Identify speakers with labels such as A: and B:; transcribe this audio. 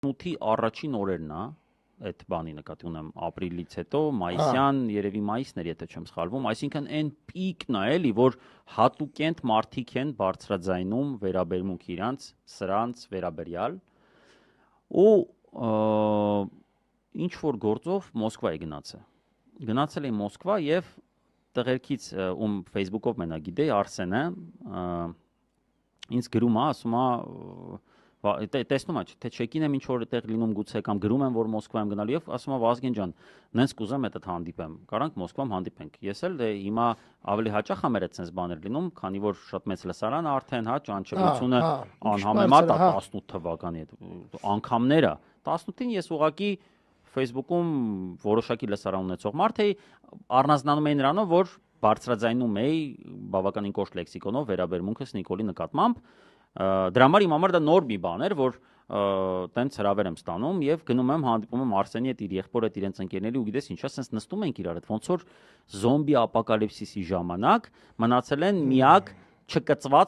A: 8-ի առաջին օրերն է, այդ բանի նկատի ունեմ ապրիլից հետո, մայիսյան, երևի մայիսն էր, եթե չեմ սխալվում, այսինքն այն պիկն է էլի, որ հատուկենտ մարդիկ են բարձրաձայնում վերաբերմունք իրանց սրանց վերաբերյալ ու ինչ որ գործով Մոսկվա է գնացել է Մոսկվա եւ տղերքից ում Facebook-ով մենակ գիտեի Արսենը ինձ գրում է, ասում է տեսնում եմ, թե չեկին եմ ինչ որ այդտեղ լինում գուցե կամ գրում եմ որ Մոսկվա եմ գնալու եւ ասում եմ Վազգեն ջան, նենց կուզեմ այդ հանդիպեմ։ Կարանք Մոսկվայում հանդիպենք։ Ես էլ դե հիմա ավելի հաճախ եմ այդ sense բաներ լինում, քանի որ շատ մեծ լսարան արդեն, հա, ճանաչողությունը անհամեմատ է 18 թվականի հետ անգամները 18-ին ես ուղակի Facebook-ում որոշակի լսարան ունեցող մարդ էի, առանձնանում էի նրանով, որ բարձրաձայնում էի բավականին կոշտ լեքսիկոնով վերաբերմունքս Նիկոլի նկատմամբ։ Դրա համար իմ համար դա նոր մի բան էր, որ տենց հրավեր եմ ստանում եւ գնում եմ հանդիպում եմ Արսենի հետ իր եղբոր հետ իրենց ընկերների ու գիտես ինչա, sense նստում ենք իրար հետ, ոնց որ զոմբի ապոկալիպսիսի ժամանակ մնացել են միակ չկծված